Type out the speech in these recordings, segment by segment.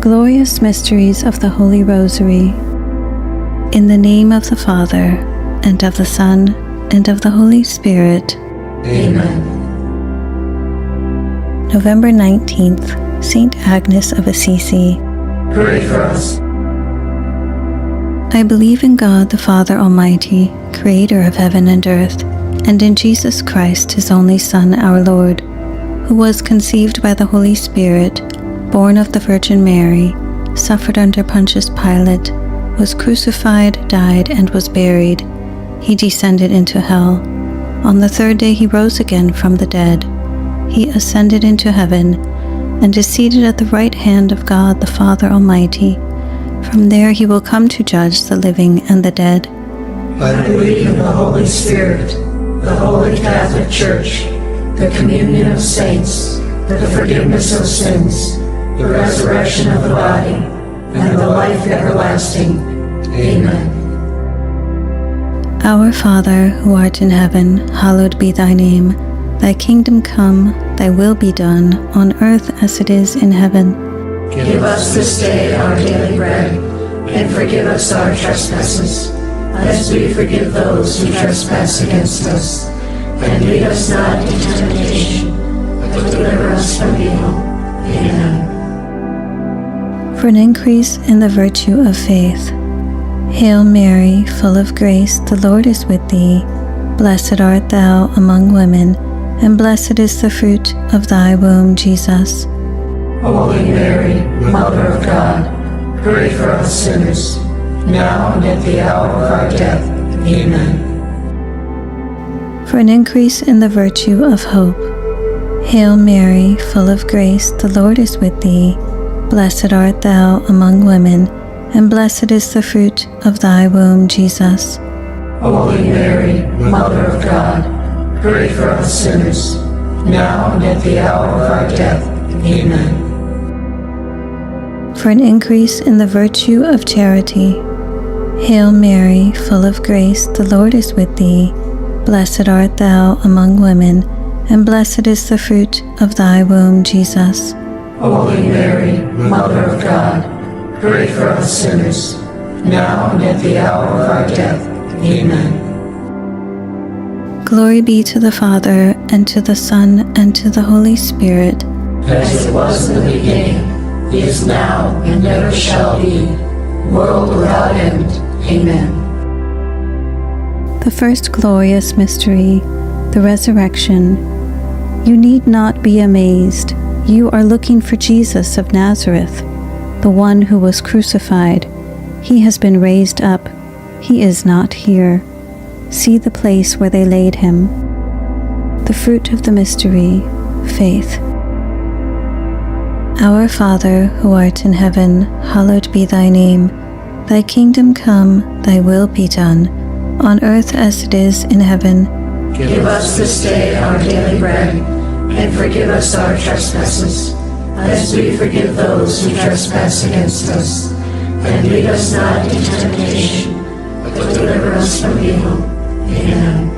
Glorious Mysteries of the Holy Rosary. In the name of the Father, and of the Son, and of the Holy Spirit. Amen. November 19th, Saint Agnes of Assisi. Pray for us. I believe in God the Father Almighty, Creator of heaven and earth, and in Jesus Christ, His only Son, our Lord, who was conceived by the Holy Spirit, born of the Virgin Mary, suffered under Pontius Pilate, was crucified, died, and was buried. He descended into hell. On the third day He rose again from the dead. He ascended into heaven, and is seated at the right hand of God the Father Almighty. From there He will come to judge the living and the dead. I believe in the Holy Spirit, the Holy Catholic Church, the communion of saints, the forgiveness of sins, the resurrection of the body, and the life everlasting. Amen. Our Father, who art in heaven, hallowed be thy name. Thy kingdom come, thy will be done, on earth as it is in heaven. Give us this day our daily bread, and forgive us our trespasses, as we forgive those who trespass against us. And lead us not into temptation, but deliver us from evil. Amen. For an increase in the virtue of faith. Hail Mary, full of grace, the Lord is with thee. Blessed art thou among women, and blessed is the fruit of thy womb, Jesus. Holy Mary, Mother of God, pray for us sinners, now and at the hour of our death. Amen. For an increase in the virtue of hope. Hail Mary, full of grace, the Lord is with thee. Blessed art thou among women, and blessed is the fruit of thy womb, Jesus. Holy Mary, Mother of God, pray for us sinners, now and at the hour of our death. Amen. For an increase in the virtue of charity. Hail Mary, full of grace, the Lord is with thee. Blessed art thou among women, and blessed is the fruit of thy womb, Jesus. Holy Mary, Mother of God, pray for us sinners, now and at the hour of our death. Amen. Glory be to the Father, and to the Son, and to the Holy Spirit. As it was in the beginning, is now, and never shall be, world without end. Amen. The first glorious mystery, the resurrection. You need not be amazed. You are looking for Jesus of Nazareth, the one who was crucified. He has been raised up. He is not here. See the place where they laid him. The fruit of the mystery, faith. Our Father, who art in heaven, hallowed be thy name. Thy kingdom come, thy will be done, on earth as it is in heaven. Give us this day our daily bread, and forgive us our trespasses, as we forgive those who trespass against us. And lead us not into temptation, but deliver us from evil. Amen.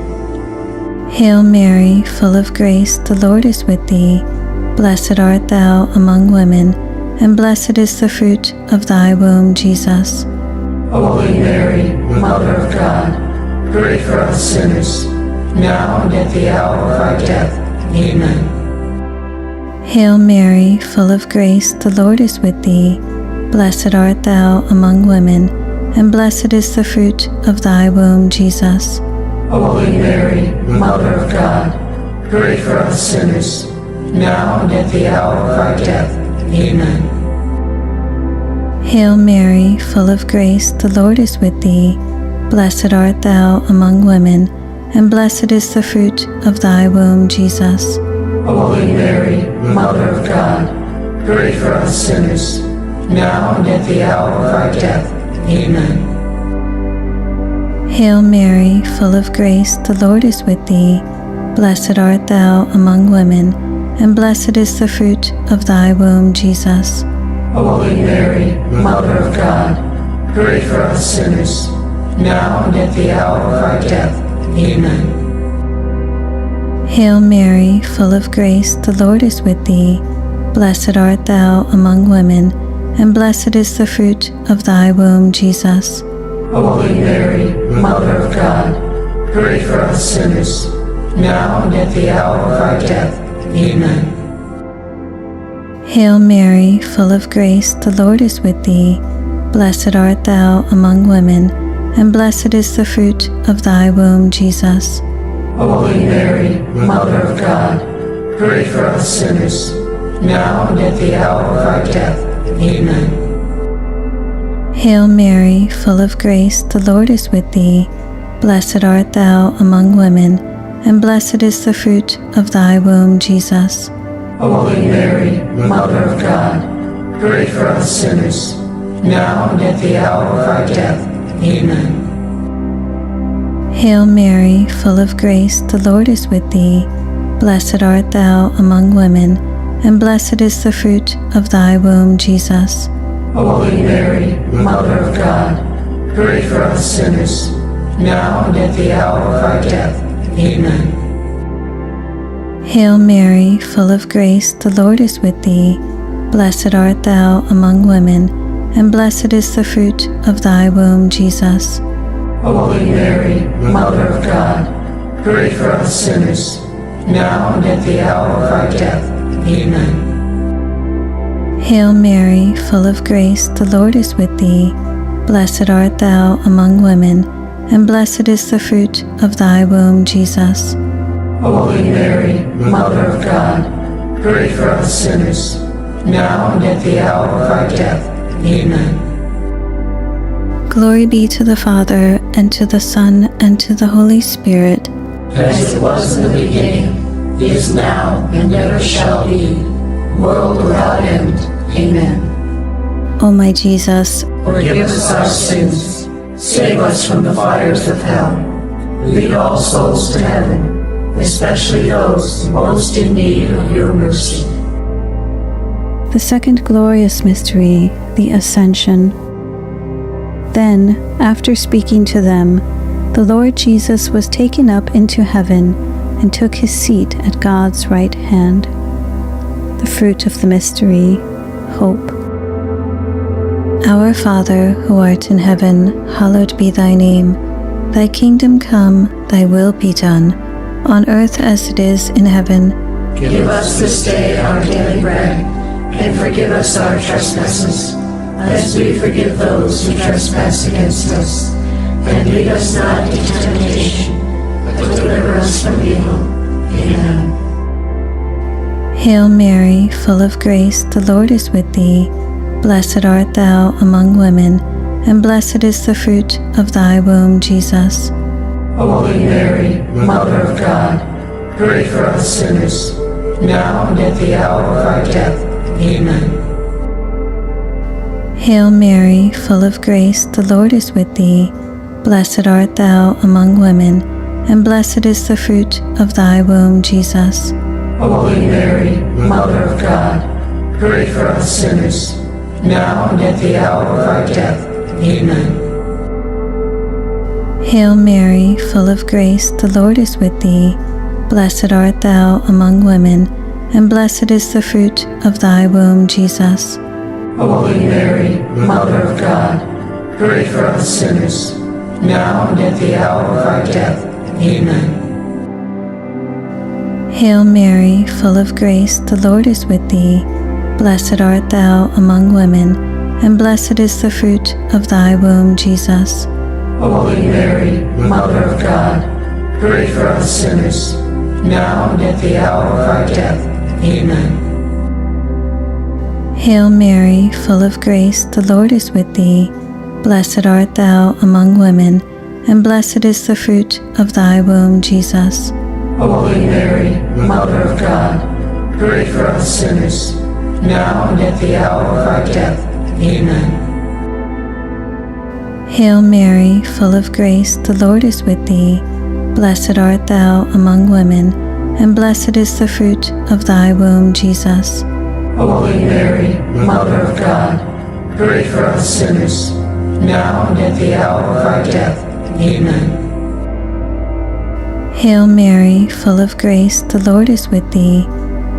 Hail Mary, full of grace, the Lord is with thee. Blessed art thou among women, and blessed is the fruit of thy womb, Jesus. Holy Mary, Mother of God, pray for us sinners, now and at the hour of our death. Amen. Hail Mary, full of grace, the Lord is with thee. Blessed art thou among women, and blessed is the fruit of thy womb, Jesus. Holy Mary, Mother of God, pray for us sinners, now and at the hour of our death. Amen. Hail Mary, full of grace, the Lord is with thee. Blessed art thou among women, and blessed is the fruit of thy womb, Jesus. Holy Mary, Mother of God, pray for us sinners, now and at the hour of our death. Amen. Hail Mary, full of grace, the Lord is with thee. Blessed art thou among women, and blessed is the fruit of thy womb, Jesus. Holy Mary, Mother of God, pray for us sinners, now and at the hour of our death. Amen. Hail Mary, full of grace, the Lord is with thee. Blessed art thou among women, and blessed is the fruit of thy womb, Jesus. Holy Mary, Mother of God, pray for us sinners, now and at the hour of our death. Amen. Hail Mary, full of grace, the Lord is with thee. Blessed art thou among women, and blessed is the fruit of thy womb, Jesus. Holy Mary, Mother of God, pray for us sinners, now and at the hour of our death. Amen. Hail Mary, full of grace, the Lord is with thee. Blessed art thou among women, and blessed is the fruit of thy womb, Jesus. Holy Mary, Mother of God, pray for us sinners, now and at the hour of our death. Amen. Hail Mary, full of grace, the Lord is with thee. Blessed art thou among women, and blessed is the fruit of thy womb, Jesus. Holy Mary, Mother of God, pray for us sinners, now and at the hour of our death. Amen. Hail Mary, full of grace, the Lord is with thee. Blessed art thou among women, and blessed is the fruit of thy womb, Jesus. Holy Mary, Mother of God, pray for us sinners, now and at the hour of our death. Amen. Hail Mary, full of grace, the Lord is with thee. Blessed art thou among women, and blessed is the fruit of thy womb, Jesus. Holy Mary, Mother of God, pray for us sinners, now and at the hour of our death. Amen. Glory be to the Father, and to the Son, and to the Holy Spirit. As it was in the beginning, is now, and ever shall be, world without end. Amen. O my Jesus, Forgive us our sins, save us from the fires of hell, lead all souls to heaven, especially those most in need of your mercy. the second glorious mystery, the Ascension. Then, after speaking to them, the Lord Jesus was taken up into heaven and took his seat at God's right hand. The fruit of the mystery, hope. Our Father, who art in heaven, hallowed be thy name. Thy kingdom come, thy will be done, on earth as it is in heaven. Give us this day our daily bread, and forgive us our trespasses, as we forgive those who trespass against us. And lead us not into temptation, but deliver us from evil. Amen. Hail Mary, full of grace, the Lord is with thee. Blessed art thou among women, and blessed is the fruit of thy womb, Jesus. Holy Mary, Mother of God, pray for us sinners, now and at the hour of our death. Amen. Hail Mary, full of grace, the Lord is with thee. Blessed art thou among women, and blessed is the fruit of thy womb, Jesus. Holy Mary, Mother of God, pray for us sinners, now and at the hour of our death. Amen. Hail Mary, full of grace, the Lord is with thee. Blessed art thou among women, and blessed is the fruit of thy womb, Jesus. Holy Mary, Mother of God, pray for us sinners, now and at the hour of our death. Amen. Hail Mary, full of grace, the Lord is with thee. Blessed art thou among women, and blessed is the fruit of thy womb, Jesus. Holy Mary, Mother of God, pray for us sinners, now and at the hour of our death. Amen. Hail Mary, full of grace, the Lord is with thee. Blessed art thou among women, and blessed is the fruit of thy womb, Jesus. Holy Mary, Mother of God, pray for us sinners, now and at the hour of our death. Amen. Hail Mary, full of grace, the Lord is with thee. Blessed art thou among women, and blessed is the fruit of thy womb, Jesus. Holy Mary, Mother of God, pray for us sinners, now and at the hour of our death. Amen. Hail Mary, full of grace, the Lord is with thee.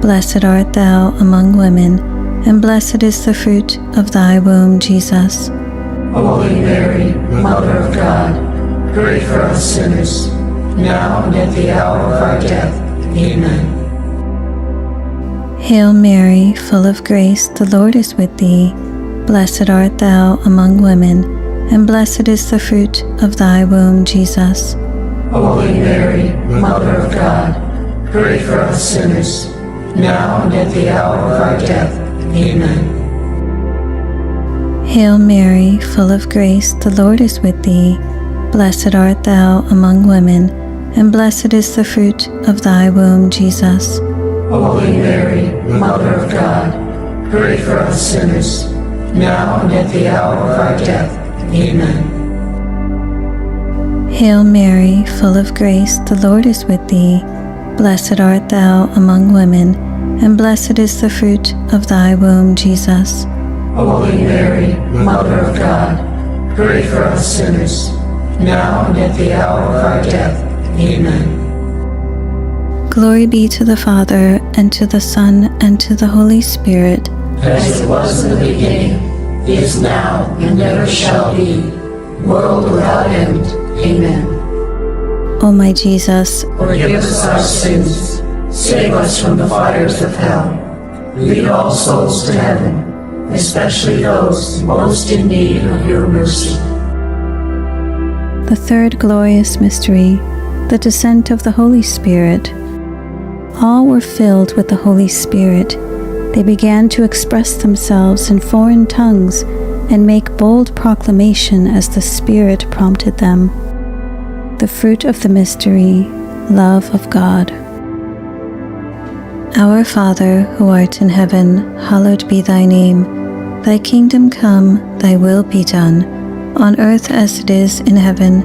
Blessed art thou among women, and blessed is the fruit of thy womb, Jesus. Holy Mary, Mother of God, pray for us sinners, now and at the hour of our death. Amen. Hail Mary, full of grace, the Lord is with thee. Blessed art thou among women, and blessed is the fruit of thy womb, Jesus. Holy Mary, Mother of God, pray for us sinners, now and at the hour of our death. Amen. Hail Mary, full of grace, the Lord is with thee. Blessed art thou among women, and blessed is the fruit of thy womb, Jesus. Holy Mary, Mother of God, pray for us sinners, now and at the hour of our death. Amen. Hail Mary, full of grace, the Lord is with thee. Blessed art thou among women, and blessed is the fruit of thy womb, Jesus. Holy Mary, Mother of God, pray for us sinners, now and at the hour of our death. Amen. Glory be to the Father, and to the Son, and to the Holy Spirit. As it was in the beginning, is now, and ever shall be, world without end. Amen. O my Jesus, Forgive us our sins, save us from the fires of hell, lead all souls to heaven, especially those most in need of your mercy. the third glorious mystery, the descent of the Holy Spirit. All were filled with the Holy Spirit. They began to express themselves in foreign tongues and make bold proclamation as the Spirit prompted them. The fruit of the mystery, love of God. Our Father, who art in heaven, hallowed be thy name. Thy kingdom come, thy will be done, on earth as it is in heaven.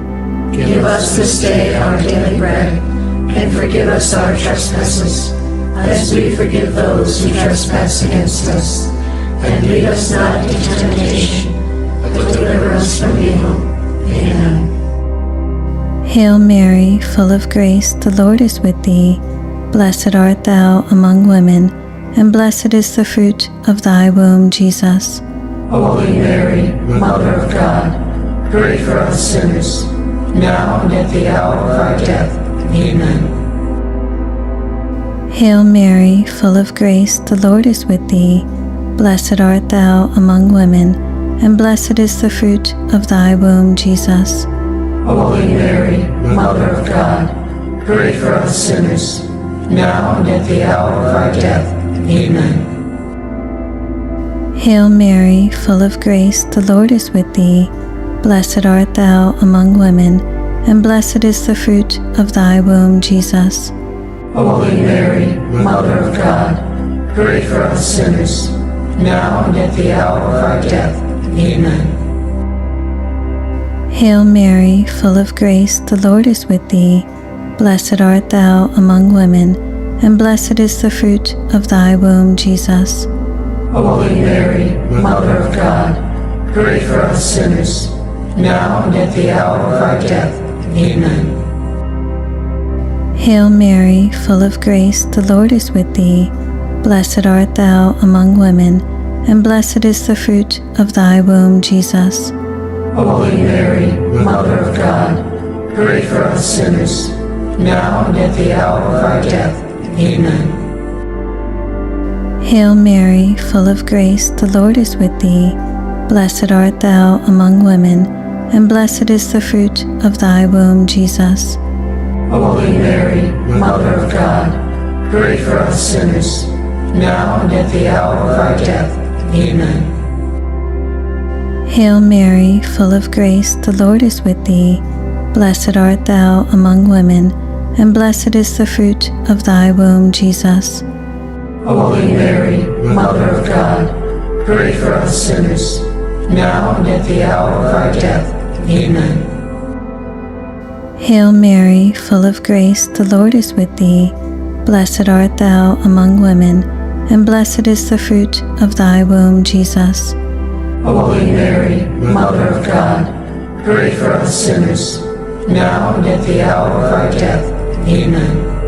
Give us this day our daily bread, and forgive us our trespasses, as we forgive those who trespass against us. And lead us not into temptation, but deliver us from evil. Amen. Hail Mary, full of grace, the Lord is with thee. Blessed art thou among women, and blessed is the fruit of thy womb, Jesus. Holy Mary, Mother of God, pray for us sinners, now and at the hour of our death. Amen. Hail Mary, full of grace, the Lord is with thee. Blessed art thou among women, and blessed is the fruit of thy womb, Jesus. Holy Mary, Mother of God, pray for us sinners, now and at the hour of our death. Amen. Hail Mary, full of grace, the Lord is with thee. Blessed art thou among women, and blessed is the fruit of thy womb, Jesus. Holy Mary, Mother of God, pray for us sinners, now and at the hour of our death. Amen. Hail Mary, full of grace, the Lord is with thee. Blessed art thou among women, and blessed is the fruit of thy womb, Jesus. Holy Mary, Mother of God, pray for us sinners, now and at the hour of our death. Amen. Hail Mary, full of grace, the Lord is with thee. Blessed art thou among women, and blessed is the fruit of thy womb, Jesus. Holy Mary, Mother of God, pray for us sinners, now and at the hour of our death. Amen. Hail Mary, full of grace, the Lord is with thee. Blessed art thou among women, and blessed is the fruit of thy womb, Jesus. Holy Mary, Mother of God, pray for us sinners, now and at the hour of our death. Amen. Hail Mary, full of grace, the Lord is with thee. Blessed art thou among women, and blessed is the fruit of thy womb, Jesus. Holy Mary, Mother of God, pray for us sinners, now and at the hour of our death. Amen. Hail Mary, full of grace, the Lord is with thee. Blessed art thou among women, and blessed is the fruit of thy womb, Jesus. Holy Mary, Mother of God, pray for us sinners, now and at the hour of our death. Amen.